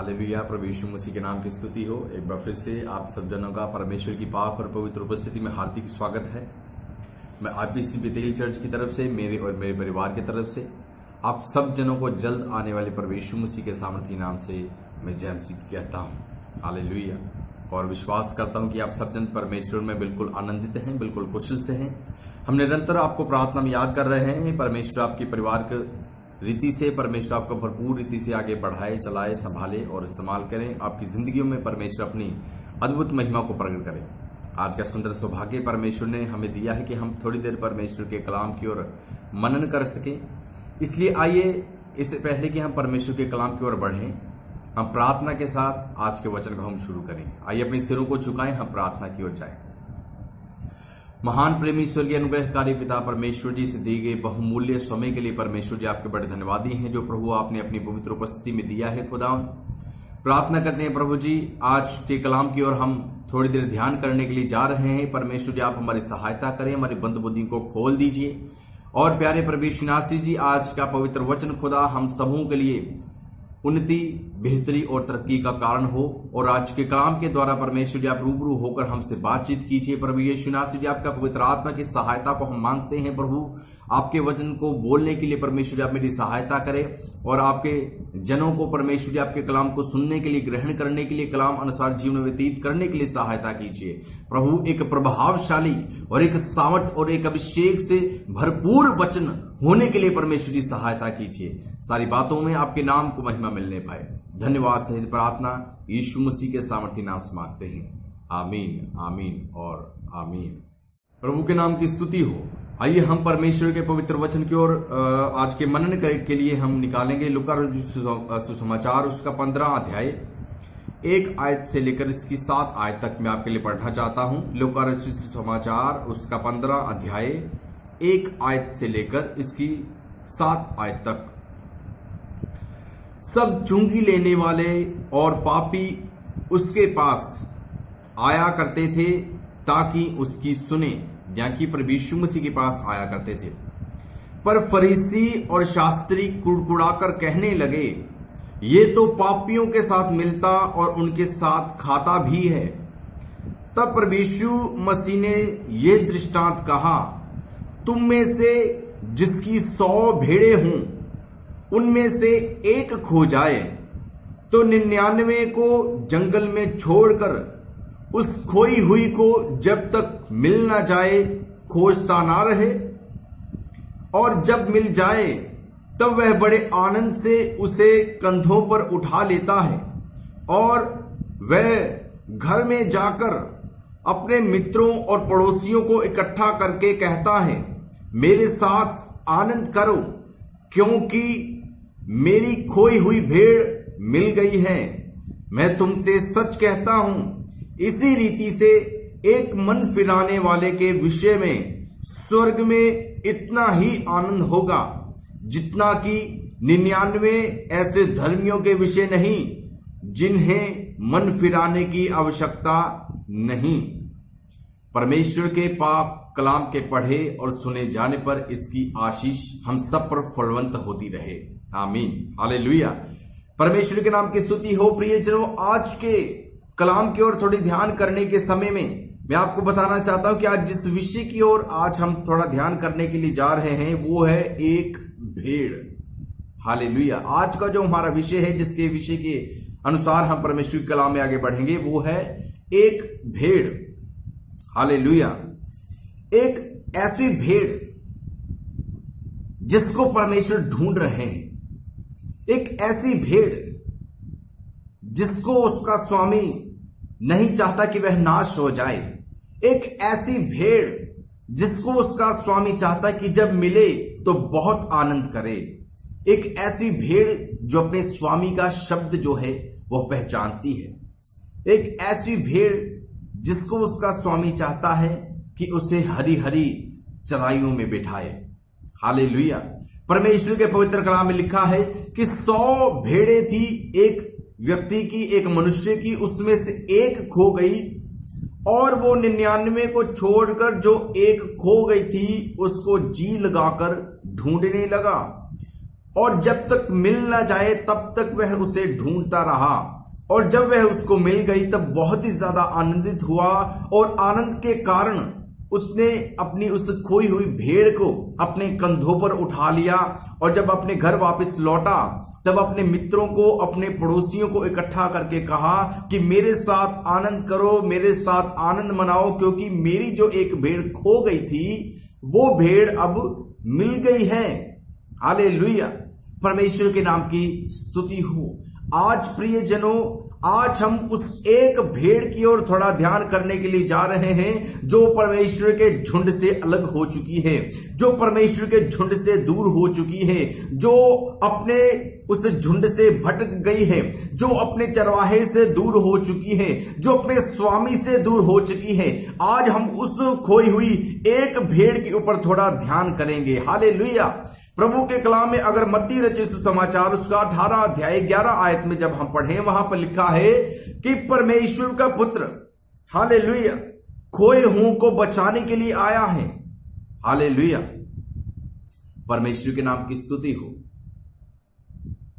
Hallelujah. प्रभु यीशु मसीह के नाम की स्तुति हो। एक बार फिर से आप सब जनों का परमेश्वर की पाक और पवित्र उपस्थिति में हार्दिक स्वागत है। मैं आईपीसी बेतेल चर्च की तरफ से, मेरे और मेरे परिवार की तरफ से आप सब जनों को जल्द आने वाले प्रभु यीशु मसीह के सामर्थी नाम से मैं जय मसीह कहता हूँ। हालेलुया। और विश्वास करता हूँ कि आप सब जन परमेश्वर में बिल्कुल आनंदित हैं, बिल्कुल कुशल से हैं। हम निरंतर आपको प्रार्थना में याद कर रहे हैं। परमेश्वर आपके परिवार के रीति से, परमेश्वर आपको भरपूर रीति से आगे बढ़ाए, चलाए, संभाले और इस्तेमाल करें। आपकी जिंदगियों में परमेश्वर अपनी अद्भुत महिमा को प्रकट करें। आज का सुंदर सौभाग्य परमेश्वर ने हमें दिया है कि हम थोड़ी देर परमेश्वर के कलाम की ओर मनन कर सकें। इसलिए आइए, इससे पहले कि हम परमेश्वर के कलाम की ओर बढ़ें, हम प्रार्थना के साथ आज के वचन को हम शुरू करेंगे। आइए अपने सिरों को झुकाएं, हम प्रार्थना की ओर जाएं। महान प्रेमी स्वर्गीय अनुग्रहकारी पिता परमेश्वर जी से दिए गए बहुमूल्य समय के लिए परमेश्वर जी आपके बड़े धन्यवादी हैं, जो प्रभु आपने अपनी पवित्र उपस्थिति में दिया है। खुदा प्रार्थना करते हैं प्रभु जी, आज के कलाम की ओर हम थोड़ी देर ध्यान करने के लिए जा रहे हैं। परमेश्वर जी आप हमारी सहायता करें, हमारी बंद बुद्धि को खोल दीजिए। और प्यारे प्रभु यीशु नासरी जी, आज का पवित्र वचन खुदा हम सबों के लिए उन्नति, बेहतरी और तरक्की का कारण हो। और आज के कलाम के द्वारा परमेश्वर जी आप रूबरू होकर हमसे बातचीत कीजिए। प्रभु यीशु नासरी जी आपका पवित्र आत्मा की सहायता को हम मांगते हैं। प्रभु आपके वचन को बोलने के लिए परमेश्वर जी आप मेरी सहायता करें और आपके जनों को परमेश्वर जी आपके कलाम को सुनने के लिए, ग्रहण करने के लिए, कलाम अनुसार जीवन व्यतीत करने के लिए सहायता कीजिए। प्रभु एक प्रभावशाली और एक सामर्थ और एक अभिषेक से भरपूर वचन होने के लिए परमेश्वर जी सहायता कीजिए। सारी बातों में आपके नाम को महिमा मिलने पाए। धन्यवाद सहित प्रार्थना यीशु मसीह के सामर्थी नाम से मांगते हैं। आमीन, आमीन और आमीन। प्रभु के नाम की स्तुति हो। आइए हम परमेश्वर के पवित्र वचन की ओर आज के मनन के लिए हम निकालेंगे लूका सुसमाचार उसका 15 अध्याय 1 आयत से लेकर इसकी 7 आयत तक मैं आपके लिए पढ़ना चाहता हूं। लूका सुसमाचार उसका 15 अध्याय 1 आयत से लेकर इसकी 7 आयत तक। सब चुंगी लेने वाले और पापी उसके पास आया करते थे ताकि उसकी सुने, यानी प्रभु यीशु मसीह के पास आया करते थे। पर फरीसी और शास्त्री कुड़कुड़ाकर कहने लगे, ये तो पापियों के साथ मिलता और उनके साथ खाता भी है। तब प्रभु यीशु मसीह ने ये दृष्टांत कहा, तुम में से जिसकी 100 भेड़ें हों, उनमें से एक खो जाए तो 99 को जंगल में छोड़कर उस खोई हुई को जब तक मिल ना जाए खोजता ना रहे। और जब मिल जाए तब वह बड़े आनंद से उसे कंधों पर उठा लेता है और वह घर में जाकर अपने मित्रों और पड़ोसियों को इकट्ठा करके कहता है, मेरे साथ आनंद करो, क्योंकि मेरी खोई हुई भेड़ मिल गई है। मैं तुमसे सच कहता हूं, इसी रीति से एक मन फिराने वाले के विषय में स्वर्ग में इतना ही आनंद होगा जितना कि 99 ऐसे धर्मियों के विषय नहीं जिन्हें मन फिराने की आवश्यकता नहीं। परमेश्वर के पाक कलाम के पढ़े और सुने जाने पर इसकी आशीष हम सब पर फलवंत होती रहे। आमीन, हालेलुया। परमेश्वर के नाम की स्तुति हो। प्रियजनों, आज के कलाम की ओर थोड़ी ध्यान करने के समय में मैं आपको बताना चाहता हूं कि आज जिस विषय की ओर आज हम थोड़ा ध्यान करने के लिए जा रहे हैं वो है एक भेड़। हालेलुया। आज का जो हमारा विषय है, जिसके विषय के अनुसार हम परमेश्वर के कलाम में आगे बढ़ेंगे, वो है एक भेड़। हालेलुया। एक ऐसी भेड़ जिसको परमेश्वर ढूंढ रहे हैं, एक ऐसी भेड़ जिसको उसका स्वामी नहीं चाहता कि वह नाश हो जाए, एक ऐसी भेड़ जिसको उसका स्वामी चाहता कि जब मिले तो बहुत आनंद करे, एक ऐसी भेड़ जो अपने स्वामी का शब्द जो है वो पहचानती है, एक ऐसी भेड़ जिसको उसका स्वामी चाहता है कि उसे हरी हरी चराइयों में बिठाए। हालेलुया। परमेश्वर के पवित्र कलाम में लिखा है कि 100 भेड़ें थी एक व्यक्ति की, एक मनुष्य की, उसमें से एक खो गई और वो 99 को छोड़कर जो एक खो गई थी उसको जी लगाकर ढूंढने लगा और जब तक मिल ना जाए तब तक वह उसे ढूंढता रहा। और जब वह उसको मिल गई तब बहुत ही ज्यादा आनंदित हुआ और आनंद के कारण उसने अपनी उस खोई हुई भेड़ को अपने कंधों पर उठा लिया और जब अपने घर वापस लौटा तब अपने मित्रों को, अपने पड़ोसियों को इकट्ठा करके कहा कि मेरे साथ आनंद करो, मेरे साथ आनंद मनाओ, क्योंकि मेरी जो एक भेड़ खो गई थी वो भेड़ अब मिल गई है। हालेलुया, परमेश्वर के नाम की स्तुति हो। आज प्रियजनों, आज हम उस एक भेड़ की ओर थोड़ा ध्यान करने के लिए जा रहे हैं जो परमेश्वर के झुंड से अलग हो चुकी है, जो परमेश्वर के झुंड से दूर हो चुकी है, जो अपने उस झुंड से भटक गई है, जो अपने चरवाहे से दूर हो चुकी है, जो अपने स्वामी से दूर हो चुकी है। आज हम उस खोई हुई एक भेड़ के ऊपर थोड़ा ध्यान करेंगे। हालेलुया। प्रभु के कलाम में अगर मत्ती रचित सुसमाचार उसका 18 अध्याय 11 आयत में जब हम पढ़ें, वहां पर लिखा है कि परमेश्वर का पुत्र, हालेलुया, खोए हुओं को बचाने के लिए आया है। हालेलुया, परमेश्वर के नाम की स्तुति हो।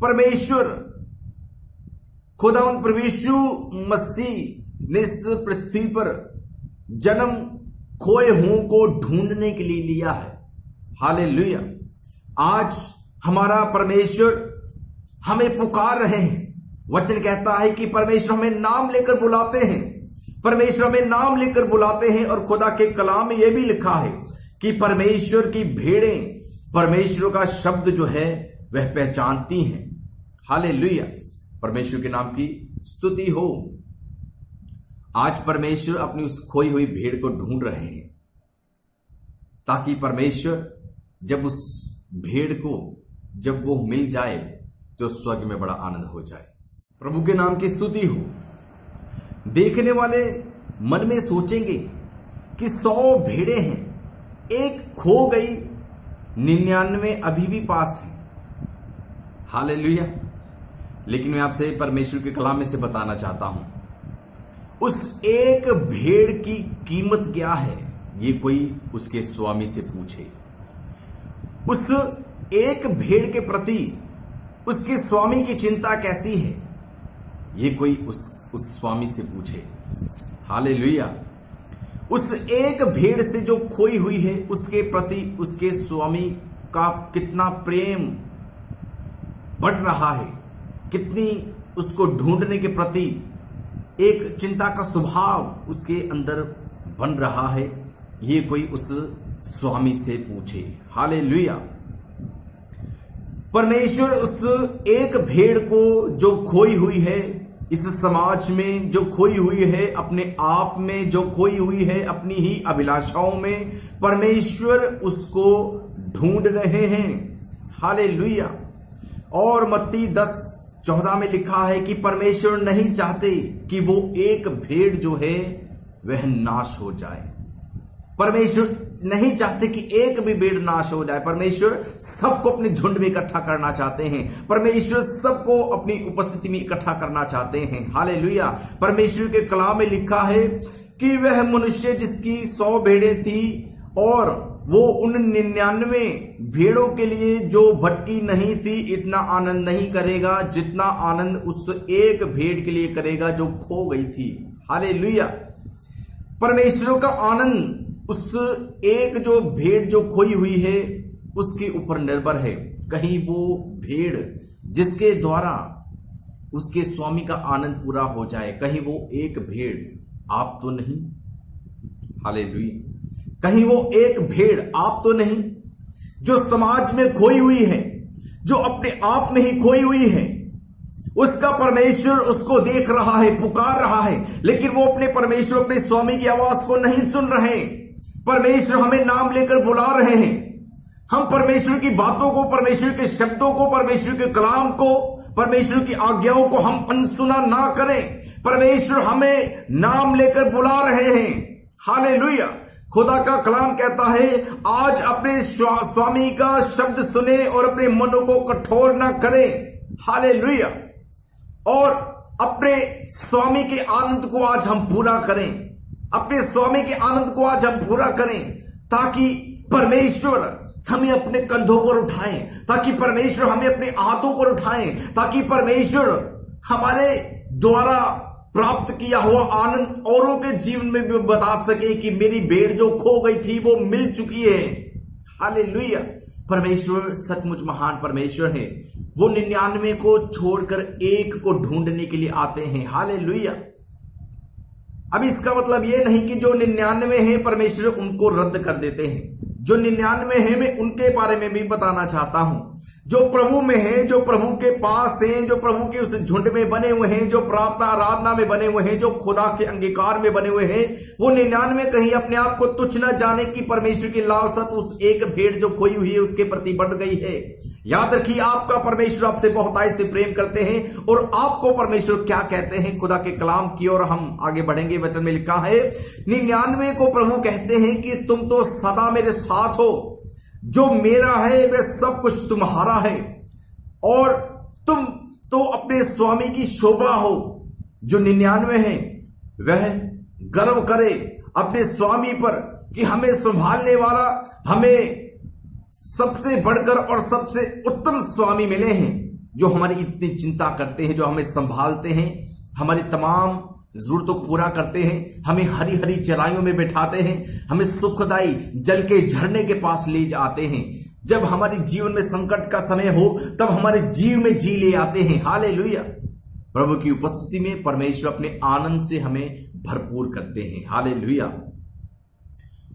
परमेश्वर खुदावंद प्रभु यीशु मसीह ने इस पृथ्वी पर जन्म खोए हुओं को ढूंढने के लिए लिया है। हालेलुया। आज हमारा परमेश्वर हमें पुकार रहे हैं। वचन कहता है कि परमेश्वर हमें नाम लेकर बुलाते हैं, परमेश्वर हमें नाम लेकर बुलाते हैं। और खुदा के कलाम में यह भी लिखा है कि परमेश्वर की भेड़ें परमेश्वर का शब्द जो है वह पहचानती हैं। हालेलुया, परमेश्वर के नाम की स्तुति हो। आज परमेश्वर अपनी उस खोई हुई भेड़ को ढूंढ रहे हैं ताकि परमेश्वर जब उस भेड़ को जब वो मिल जाए तो स्वर्ग में बड़ा आनंद हो जाए। प्रभु के नाम की स्तुति हो। देखने वाले मन में सोचेंगे कि 100 भेड़ें हैं, एक खो गई, 99 अभी भी पास है। हालेलुया। लेकिन मैं आपसे परमेश्वर के कलाम में से बताना चाहता हूं, उस एक भेड़ की कीमत क्या है ये कोई उसके स्वामी से पूछे। उस एक भेड़ के प्रति उसके स्वामी की चिंता कैसी है ये कोई उस स्वामी से पूछे। हालेलुया। उस एक भेड़ से जो खोई हुई है उसके प्रति उसके स्वामी का कितना प्रेम बढ़ रहा है, कितनी उसको ढूंढने के प्रति एक चिंता का स्वभाव उसके अंदर बन रहा है, ये कोई उस स्वामी से पूछे। हालेलुया। परमेश्वर उस एक भेड़ को जो खोई हुई है इस समाज में, जो खोई हुई है अपने आप में, जो खोई हुई है अपनी ही अभिलाषाओं में, परमेश्वर उसको ढूंढ रहे हैं। हालेलुया। और मत्ती 10:14 में लिखा है कि परमेश्वर नहीं चाहते कि वो एक भेड़ जो है वह नाश हो जाए। परमेश्वर नहीं चाहते कि एक भी भेड़ नाश हो जाए। परमेश्वर सबको अपने झुंड में इकट्ठा करना चाहते हैं। परमेश्वर सबको अपनी उपस्थिति में इकट्ठा करना चाहते हैं। हालेलुया। परमेश्वर के कलाम में लिखा है कि वह मनुष्य जिसकी 100 भेड़ें थी और वो उन 99 भेड़ों के लिए जो भटकी नहीं थी इतना आनंद नहीं करेगा जितना आनंद उस एक भेड़ के लिए करेगा जो खो गई थी। हालेलुया। परमेश्वर का आनंद उस एक जो भेड़ जो खोई हुई है उसके ऊपर निर्भर है। कहीं वो भेड़ जिसके द्वारा उसके स्वामी का आनंद पूरा हो जाए, कहीं वो एक भेड़ आप तो नहीं। हालेलुया। कहीं वो एक भेड़ आप तो नहीं जो समाज में खोई हुई है, जो अपने आप में ही खोई हुई है। उसका परमेश्वर उसको देख रहा है, पुकार रहा है, लेकिन वो अपने परमेश्वर, अपने स्वामी की आवाज को नहीं सुन रहे। परमेश्वर हमें नाम लेकर बुला रहे हैं। हम परमेश्वर की बातों को, परमेश्वर के शब्दों को, परमेश्वर के कलाम को, परमेश्वर की आज्ञाओं को हम अनसुना ना करें। परमेश्वर हमें नाम लेकर बुला रहे हैं। हालेलुया। खुदा का कलाम कहता है आज अपने स्वामी का शब्द सुने और अपने मनों को कठोर ना करें। हालेलुया। और अपने स्वामी के आनंद को आज हम पूरा करें, अपने स्वामी के आनंद को आज हम पूरा करें, ताकि परमेश्वर हमें अपने कंधों पर उठाएं, ताकि परमेश्वर हमें अपने हाथों पर उठाएं, ताकि परमेश्वर हमारे द्वारा प्राप्त किया हुआ आनंद औरों के जीवन में भी बता सके कि मेरी भेड़ जो खो गई थी वो मिल चुकी है। हालेलुया। परमेश्वर सचमुच महान परमेश्वर है। वो 99 को छोड़कर एक को ढूंढने के लिए आते हैं। हालेलुया। अब इसका मतलब ये नहीं कि जो 99 है परमेश्वर उनको रद्द कर देते हैं। जो 99 है मैं उनके बारे में भी बताना चाहता हूं, जो प्रभु में है, जो प्रभु के पास हैं, जो प्रभु के उस झुंड में बने हुए हैं, जो प्रार्थना आराधना में बने हुए हैं, जो खुदा के अंगीकार में बने हुए हैं, वो 99 कहीं अपने आप को तुच्छ न जाने की परमेश्वर की लालसा उस एक भेड़ जो खोई हुई है उसके प्रति बढ़ गई है। याद रखिए, आपका परमेश्वर आपसे बहुताई से प्रेम करते हैं और आपको परमेश्वर क्या कहते हैं खुदा के कलाम की ओर हम आगे बढ़ेंगे। वचन में लिखा है 99 को प्रभु कहते हैं कि तुम तो सदा मेरे साथ हो, जो मेरा है वह सब कुछ तुम्हारा है और तुम तो अपने स्वामी की शोभा हो। जो 99 है वह गर्व करे अपने स्वामी पर कि हमें संभालने वाला, हमें सबसे बढ़कर और सबसे उत्तम स्वामी मिले हैं, जो हमारी इतनी चिंता करते हैं, जो हमें संभालते हैं, हमारी तमाम जरूरतों को पूरा करते हैं, हमें हरी हरी चराइयों में बैठाते हैं, हमें सुखदाई जल के झरने के पास ले जाते हैं। जब हमारे जीवन में संकट का समय हो तब हमारे जीवन में जी ले आते हैं। हालेलुया। प्रभु की उपस्थिति में परमेश्वर अपने आनंद से हमें भरपूर करते हैं। हालेलुया।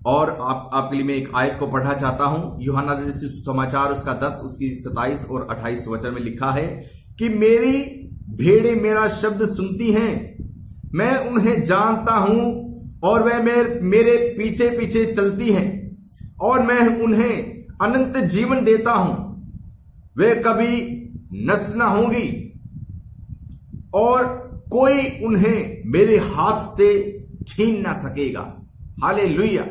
और आपके लिए मैं एक आयत को पढ़ना चाहता हूं। यूहन्ना समाचार उसका 10 उसकी 27 और 28 वचन में लिखा है कि मेरी भेड़ें मेरा शब्द सुनती हैं, मैं उन्हें जानता हूं और वह मेरे पीछे पीछे चलती हैं और मैं उन्हें अनंत जीवन देता हूं, वे कभी नष्ट न होंगी और कोई उन्हें मेरे हाथ से छीन ना सकेगा। हालेलुया।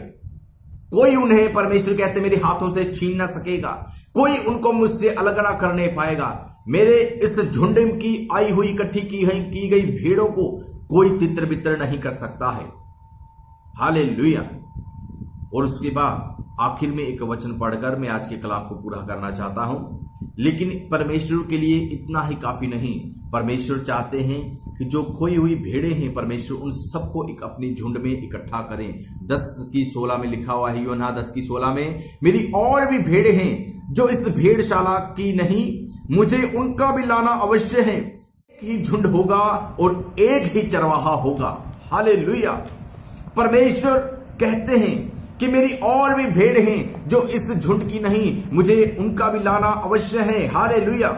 कोई उन्हें, परमेश्वर कहते मेरे हाथों से छीन ना सकेगा, कोई उनको मुझसे अलग ना करने पाएगा। मेरे इस झुंड की आई हुई इकट्ठी की गई भेड़ों को कोई तितर बितर नहीं कर सकता है। हालेलुया। और उसके बाद आखिर में एक वचन पढ़कर मैं आज के कलाम को पूरा करना चाहता हूं। लेकिन परमेश्वर के लिए इतना ही काफी नहीं। परमेश्वर चाहते हैं कि जो खोई हुई भेड़ें हैं परमेश्वर उन सबको एक अपनी झुंड में इकट्ठा करें। 10:16 में लिखा हुआ है, यूहन्ना 10:16 में, मेरी और भी भेड़ें हैं जो इस भेड़शाला की नहीं, मुझे उनका भी लाना अवश्य है। एक ही झुंड होगा और एक ही चरवाहा होगा। हालेलुया। परमेश्वर कहते हैं कि मेरी और भी भेड़ हैं जो इस झुंड की नहीं, मुझे उनका भी लाना अवश्य है। हालेलुया।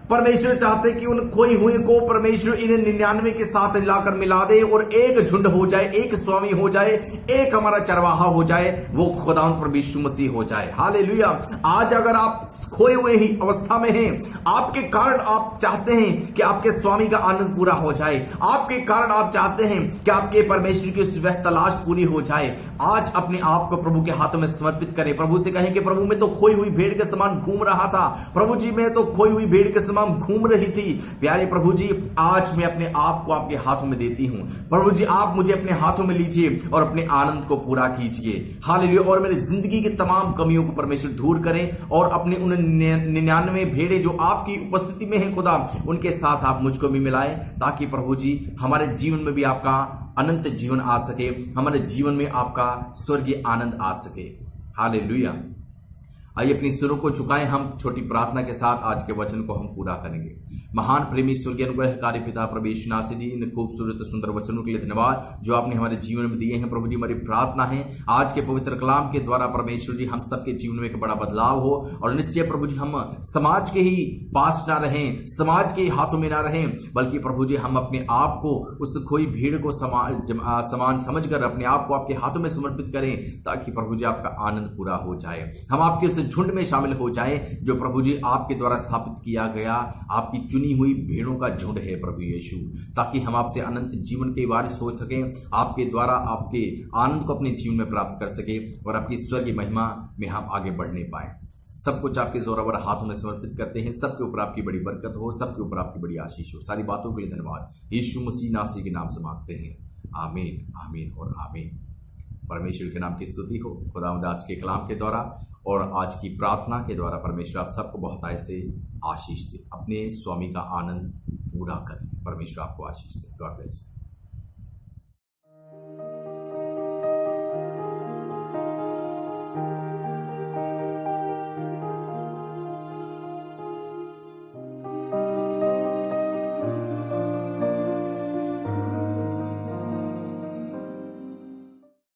परमेश्वर चाहते कि उन खोई हुए को परमेश्वर इन्हें 99 के साथ लाकर मिला दे और एक झुंड हो जाए, एक स्वामी हो जाए, एक हमारा चरवाहा हो जाए, वो खुदावंद प्रभु यीशु मसीह हो जाए। हालेलुया। आज अगर आप खोए हुए ही अवस्था में हैं, आपके कारण आप चाहते हैं कि आपके स्वामी का आनंद पूरा हो जाए, आपके कारण आप चाहते हैं कि आपके परमेश्वर की वह तलाश पूरी हो जाए, आज अपने आप को प्रभु के हाथों में समर्पित करें। प्रभु से कहें कि प्रभु मैं तो खोई हुई भेड़ के समान घूम रहा था, प्रभु जी मैं तो खोई हुई भेड़ के घूम रही थी। प्यारे प्रभु जी, आज मैं अपने आप को आपके हाथों में देती हूं। प्रभु जी आप मुझे अपने हाथों में लीजिए और अपने आनंद को पूरा कीजिए। हालेलुया। और मेरी जिंदगी की तमाम कमियों को परमेश्वर दूर करें और अपने उन 99 भेड़े जो आपकी उपस्थिति में है खुदा, उनके साथ आप मुझको भी मिलाएं, ताकि प्रभु जी हमारे जीवन में भी आपका अनंत जीवन आ सके, हमारे जीवन में आपका स्वर्गीय आनंद आ सके। हालेलुया। आइए अपनी सुरों को झुकाएं, हम छोटी प्रार्थना के साथ आज के वचन को हम पूरा करेंगे। महान प्रेमी स्वर्गीय अनुग्रहकारी पिता प्रभु यीशु नासरी जी, इन खूबसूरत सुंदर वचनों के लिए धन्यवाद जो आपने हमारे जीवन में दिए हैं। प्रभु जी हमारी प्रार्थना है आज के पवित्र कलाम के द्वारा परमेश्वर जी हम सबके जीवन में एक बड़ा बदलाव हो और निश्चय प्रभु जी हम समाज के ही पास ना रहें, समाज के हाथों में ना रहें, बल्कि प्रभु जी हम अपने आप को उस खोई भीड़ को समान समझकर अपने आप को आपके हाथों में समर्पित करें, ताकि प्रभु जी आपका आनंद पूरा हो जाए। हम आपके उस झुंड में शामिल हो जाए जो प्रभु जी आपके द्वारा स्थापित किया गया आपकी चुनी हुई भेड़ों का झुंड है प्रभु यीशु, ताकि हम आपसे अनंत जीवन के वारिस हो सके, आपके द्वारा आपके आनंद को अपने जीवन में प्राप्त कर सके और आपकी स्वर्गीय महिमा में हम आगे बढ़ने पाए। सब कुछ आपके जोरावर हाथों में समर्पित करते हैं। सबके ऊपर आपकी बड़ी बरकत हो, सबके ऊपर आपकी बड़ी आशीष हो। सारी बातों के लिए धन्यवाद यीशु मसीह नासरी के नाम से मांगते हैं। आमीन, आमीन और आमीन। परमेश्वर के नाम की स्तुति हो। खुदावंद आज के कलाम के द्वारा और आज की प्रार्थना के द्वारा परमेश्वर आप सबको बहुत ऐसे आशीष दे, अपने स्वामी का आनंद पूरा करें। परमेश्वर आपको आशीष दे। God bless you.